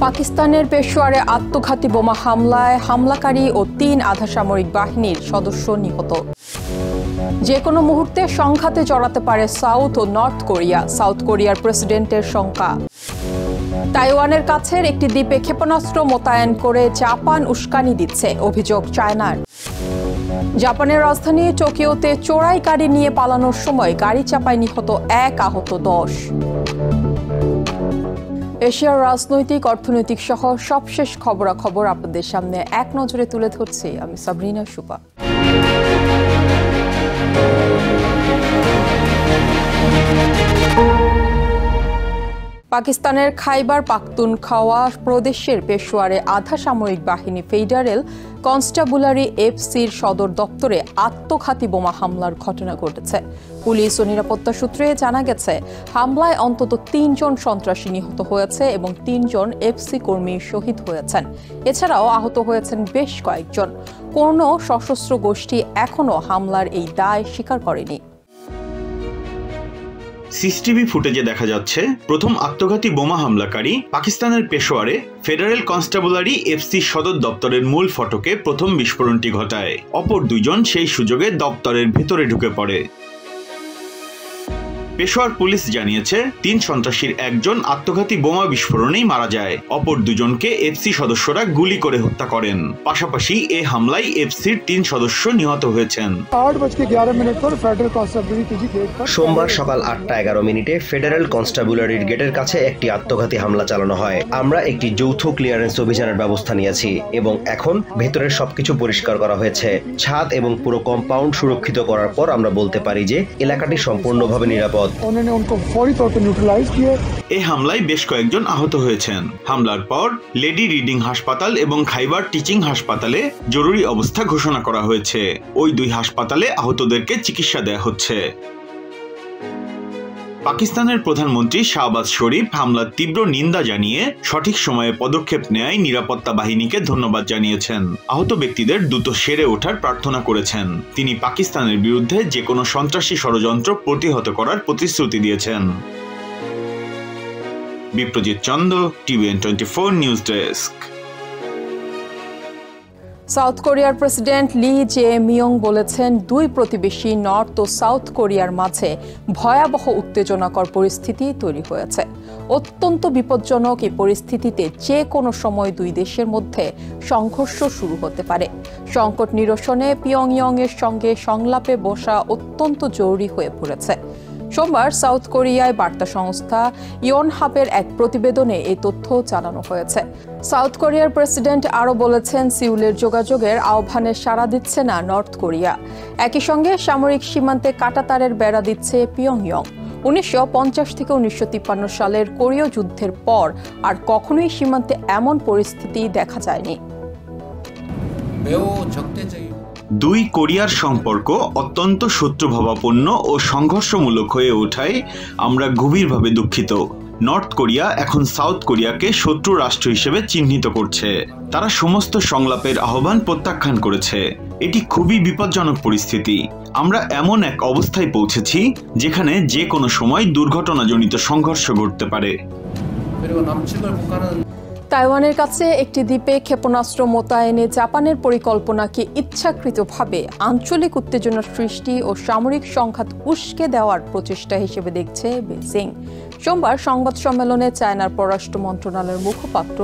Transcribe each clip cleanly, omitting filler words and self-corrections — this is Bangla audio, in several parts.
পাকিস্তানের পেশোয়ারে আত্মঘাতী বোমা হামলায় হামলাকারী ও ৩ আধা সামরিক বাহিনীর সদস্য নিহত। যে কোনো মুহূর্তে সংঘাতে জড়াতে পারে সাউথ ও নর্থ কোরিয়া, সাউথ কোরিয়ার প্রেসিডেন্টের শঙ্কা। তাইওয়ানের কাছের একটি দ্বীপে ক্ষেপণাস্ত্র মোতায়েন করে জাপান উস্কানি দিচ্ছে, অভিযোগ চায়নার। জাপানের রাজধানী টোকিওতে চোরাই গাড়ি নিয়ে পালানোর সময় গাড়ি চাপায় নিহত ১, আহত ১০। এশিয়ার রাজনৈতিক, অর্থনৈতিক সহ সবশেষ খবরাখবর আপনাদের সামনে এক নজরে তুলে ধরছি আমি সাবরিনা সুপা। পাকিস্তানের খাইবার পাখতুনখাওয়া প্রদেশের পেশোয়ারে আধা সামরিক বাহিনী ফেডারেল কনস্টাবুলারি এফসির সদর দপ্তরে আত্মঘাতী বোমা হামলার ঘটনা ঘটেছে। পুলিশ ও নিরাপত্তা সূত্রে জানা গেছে, হামলায় অন্তত ৩ জন সন্ত্রাসী নিহত হয়েছে এবং ৩ জন এফসি কর্মী শহীদ হয়েছেন। এছাড়াও আহত হয়েছেন বেশ কয়েকজন। কোনো সশস্ত্র গোষ্ঠী এখনও হামলার এই দায় স্বীকার করেনি। সিসিটিভি ফুটেজে দেখা যাচ্ছে, প্রথম আত্মঘাতী বোমা হামলাকারী পাকিস্তানের পেশোয়ারে ফেডারেল কনস্টাবুলারি এফসি সদর দপ্তরের মূল ফটকে প্রথম বিস্ফোরণটি ঘটায়। অপর ২ জন সেই সুযোগে দপ্তরের ভেতরে ঢুকে পড়ে। পেশোয়ার পুলিশ জানিয়েছে, ৩ সন্ত্রাসীর একজন আত্মঘাতী বোমা বিস্ফোরণেই মারা যায়। অপর ২ জনকে এফসি সদস্যরা গুলি করে হত্যা করেন। পাশাপাশি এ হামলায় এফসির ৩ সদস্য নিহত হয়েছেন। সোমবার সকাল ৮টা ১১ ফেডারেল কনস্টাবুলারির গেটের কাছে একটি আত্মঘাতী হামলা চালানো হয়। আমরা একটি যৌথ ক্লিয়ারেন্স অভিযানের ব্যবস্থা নিয়েছি এবং এখন ভেতরের সবকিছু পরিষ্কার করা হয়েছে। ছাদ এবং পুরো কম্পাউন্ড সুরক্ষিত করার পর আমরা বলতে পারি যে এলাকাটি সম্পূর্ণভাবে নিরাপদ। এই হামলায় বেশ কয়েকজন আহত হয়েছেন। হামলার পর লেডি রিডিং হাসপাতাল এবং খাইবার টিচিং হাসপাতালে জরুরি অবস্থা ঘোষণা করা হয়েছে। ওই 2 হাসপাতালে আহতদেরকে চিকিৎসা দেয়া হচ্ছে। পাকিস্তানের প্রধানমন্ত্রী শাহবাজ শরীফ হামলার তীব্র নিন্দা জানিয়ে সঠিক সময়ে পদক্ষেপ নেয় নিরাপত্তা বাহিনীকে ধন্যবাদ জানিয়েছেন। আহত ব্যক্তিদের দ্রুত সেরে ওঠার প্রার্থনা করেছেন। তিনি পাকিস্তানের বিরুদ্ধে যে কোনো সন্ত্রাসী ষড়যন্ত্র প্রতিহত করার প্রতিশ্রুতি দিয়েছেন। Biprojit Chanda, TVN24 news desk. South কোরিয়ার প্রেসিডেন্ট লি জে মিয়ং বলেছেন, 2 প্রতিবেশী নর্থ ও সাউথ কোরিয়ার মাঝে ভয়াবহ উত্তেজনাকর পরিস্থিতি তৈরি হয়েছে। অত্যন্ত বিপজ্জনক এই পরিস্থিতিতে যে কোনো সময় 2 দেশের মধ্যে সংঘর্ষ শুরু হতে পারে। সংকট নিরসনে পিয়ংইয়ং এর সঙ্গে সংলাপে বসা অত্যন্ত জরুরি হয়ে পড়েছে। সোমবার সাউথ কোরিয়ায় বার্তা সংস্থা ইয়নহাপের এক প্রতিবেদনে এই তথ্য জানানো হয়েছে। সাউথ কোরিয়ার প্রেসিডেন্ট আরও বলেছেন, সিউলের যোগাযোগের আহ্বানে সাড়া দিচ্ছে না নর্থ কোরিয়া। একই সঙ্গে সামরিক সীমান্তে কাঁটাতারের বেড়া দিচ্ছে পিয়ংইয়ং। 1950 থেকে 1953 সালের কোরীয় যুদ্ধের পর আর কখনোই সীমান্তে এমন পরিস্থিতি দেখা যায়নি। 2 কোরিয়ার সম্পর্ক অত্যন্ত শত্রুভাবাপন্ন ও সংঘর্ষমূলক হয়ে ওঠায় আমরা গভীরভাবে দুঃখিত। নর্থ কোরিয়া এখন সাউথ কোরিয়াকে শত্রু রাষ্ট্র হিসেবে চিহ্নিত করছে। তারা সমস্ত সংলাপের আহ্বান প্রত্যাখ্যান করেছে। এটি খুবই বিপজ্জনক পরিস্থিতি। আমরা এমন এক অবস্থায় পৌঁছেছি যেখানে যে কোনো সময় দুর্ঘটনাজনিত সংঘর্ষ ঘটতে পারে। তাইওয়ানের কাছে একটি দ্বীপে ক্ষেপণাস্ত্র মোতায়েনে জাপানের পরিকল্পনাকে ইচ্ছাকৃতভাবে আঞ্চলিক উত্তেজনা সৃষ্টি ও সামরিক সংঘাত উস্কে দেওয়ার প্রচেষ্টা হিসেবে দেখছে বেইজিং। সোমবার সংবাদ সম্মেলনে চায়নার পররাষ্ট্র মন্ত্রণালয়ের মুখপাত্র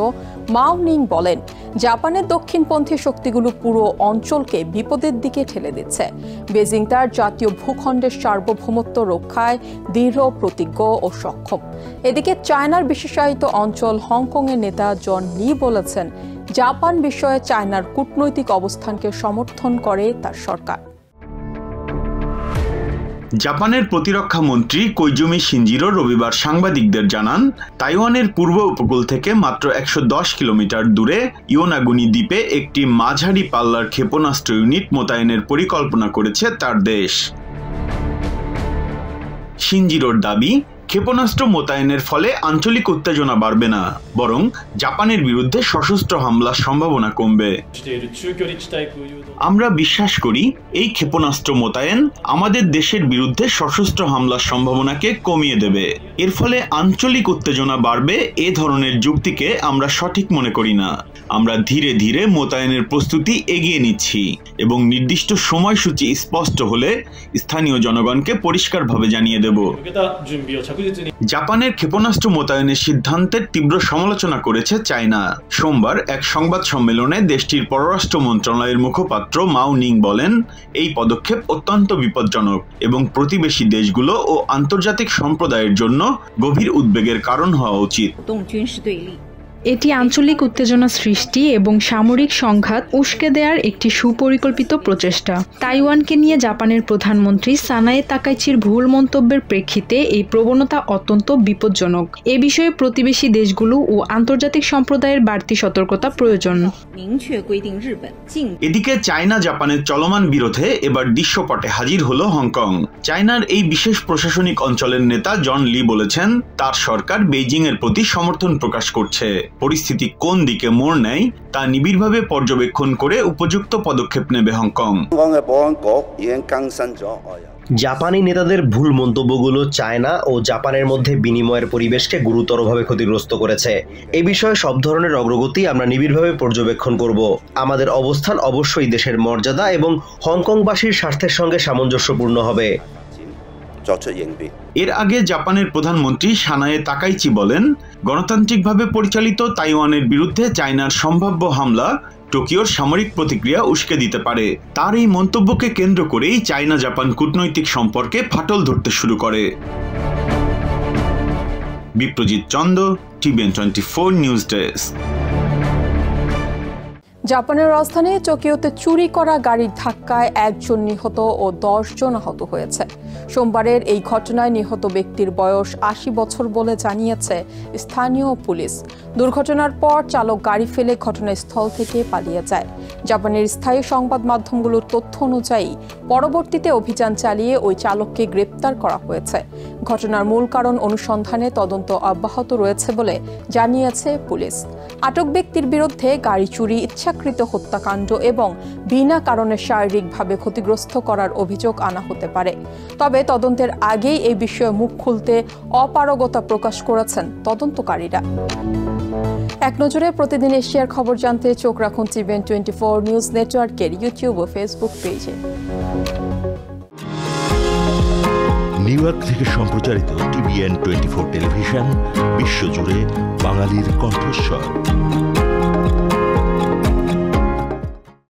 মাও নিং বলেন, জাপানের দক্ষিণপন্থী শক্তিগুলো পুরো অঞ্চলকে বিপদের দিকে ঠেলে দিচ্ছে। বেইজিং তার জাতীয় ভূখণ্ডের সার্বভৌমত্ব রক্ষায় দৃঢ় প্রতিজ্ঞ ও সক্ষম। এদিকে চায়নার বিশেষায়িত অঞ্চল হংকংয়ের নেতা জন লি বলেছেন, জাপান বিষয়ে চায়নার কূটনৈতিক অবস্থানকে সমর্থন করে তার সরকার। জাপানের প্রতিরক্ষা মন্ত্রী কোইজুমি শিনজিরো রবিবার সাংবাদিকদের জানান, তাইওয়ানের পূর্ব উপকূল থেকে মাত্র 110 কিলোমিটার দূরে ইয়োনাগুনি দ্বীপে একটি মাঝারি পাল্লার ক্ষেপণাস্ত্র ইউনিট মোতায়েনের পরিকল্পনা করেছে তার দেশ। শিনজিরোর দাবি, ক্ষেপণাস্ত্র মোতায়েনের ফলে আঞ্চলিক উত্তেজনা বাড়বে না, বরং জাপানের বিরুদ্ধে সশস্ত্র হামলার সম্ভাবনা কমবে। আমরা বিশ্বাস করি এই ক্ষেপণাস্ত্র মোতায়েন আমাদের দেশের বিরুদ্ধে সশস্ত্র হামলার সম্ভাবনাকে কমিয়ে দেবে। এর ফলে আঞ্চলিক উত্তেজনা বাড়বে এ ধরনের যুক্তিকে আমরা সঠিক মনে করি না। আমরা ধীরে ধীরে মোতায়েনের প্রস্তুতি এগিয়ে নিচ্ছি এবং নির্দিষ্ট সময়সূচি স্পষ্ট হলে স্থানীয় জনগণকে পরিষ্কারভাবে জানিয়ে দেব। জাপানের ক্ষেপণাস্ত্র মোতায়েনের সিদ্ধান্তের তীব্র সমালোচনা করেছে চায়না। সোমবার এক সংবাদ সম্মেলনে দেশটির পররাষ্ট্র মন্ত্রণালয়ের মুখপাত্র মাও নিং বলেন, এই পদক্ষেপ অত্যন্ত বিপজ্জনক এবং প্রতিবেশী দেশগুলো ও আন্তর্জাতিক সম্প্রদায়ের জন্য গভীর উদ্বেগের কারণ হওয়া উচিত। এটি আঞ্চলিক উত্তেজনা সৃষ্টি এবং সামরিক সংঘাত উস্কে দেওয়ার একটি সুপরিকল্পিত প্রচেষ্টা। তাইওয়ানকে নিয়ে জাপানের প্রধানমন্ত্রী সানায়ে তাকাইচির ভুল মন্তব্যের প্রেক্ষিতে এই প্রবণতা অত্যন্ত বিপজ্জনক। এ বিষয়ে প্রতিবেশী দেশগুলো ও আন্তর্জাতিক সম্প্রদায়ের বাড়তি সতর্কতা প্রয়োজন। এদিকে চায়না জাপানের চলমান বিরোধে এবার দৃশ্যপটে হাজির হলো হংকং। চায়নার এই বিশেষ প্রশাসনিক অঞ্চলের নেতা জন লি বলেছেন, তার সরকার বেইজিং এর প্রতি সমর্থন প্রকাশ করছে। পরিস্থিতি কোন দিকে মোড় নেয় তা নিবিড়ভাবে পর্যবেক্ষণ করে উপযুক্ত পদক্ষেপ নেবে হংকং। জাপানি নেতাদের ভুল মন্তব্যগুলো চায়না ও জাপানের মধ্যে বিনিময়ের পরিবেশকে গুরুতরভাবে ক্ষতিগ্রস্ত করেছে। এ বিষয়ে সব ধরনের অগ্রগতি আমরা নিবিড়ভাবে পর্যবেক্ষণ করব। আমাদের অবস্থান অবশ্যই দেশের মর্যাদা এবং হংকংবাসীর স্বার্থের সঙ্গে সামঞ্জস্যপূর্ণ হবে। এর আগে জাপানের প্রধানমন্ত্রী সানায়ে তাকাইচি বলেন, গণতান্ত্রিকভাবে পরিচালিত তাইওয়ানের বিরুদ্ধে চায়নার সম্ভাব্য হামলা টোকিওর সামরিক প্রতিক্রিয়া উস্কে দিতে পারে। তার এই মন্তব্যকে কেন্দ্র করেই চায়না জাপান কূটনৈতিক সম্পর্কে ফাটল ধরতে শুরু করে। Biprojit Chanda, TVN 24 news desk. জাপানের রাজধানী টোকিওতে চুরি করা গাড়ির ধাক্কায় 1 জন নিহত ও 10 জন আহত হয়েছে। সোমবারের এই ঘটনায় নিহত ব্যক্তির বয়স 80 বছর বলে জানিয়েছে স্থানীয় পুলিশ। দুর্ঘটনার পর চালক গাড়ি ফেলে ঘটনাস্থল থেকে পালিয়ে যায়। জাপানের স্থায়ী সংবাদ মাধ্যমগুলোর তথ্য অনুযায়ী পরবর্তীতে অভিযান চালিয়ে ওই চালককে গ্রেপ্তার করা হয়েছে। ঘটনার মূল কারণ অনুসন্ধানে তদন্ত অব্যাহত রয়েছে বলে জানিয়েছে পুলিশ। আটক ব্যক্তির বিরুদ্ধে গাড়ি চুরি, ইচ্ছাকৃত হত্যাকাণ্ড এবং বিনা কারণে শারীরিকভাবে ক্ষতিগ্রস্ত করার অভিযোগ আনা হতে পারে। তবে তদন্তের আগেই এই বিষয়ে মুখ খুলতে অপারগতা প্রকাশ করেছেন তদন্তকারীরা। এক নজরে প্রতিদিন এশিয়ার খবর জানতে চোখ রাখুন TVN 24 নিউজ নেটওয়ার্কের ইউটিউব ও ফেসবুক পেজে। নিউ ইয়র্ক থেকে সম্প্রচারিত TVN 24 টেলিভিশন বিশ্বজুড়ে বাঙালির কণ্ঠস্বর।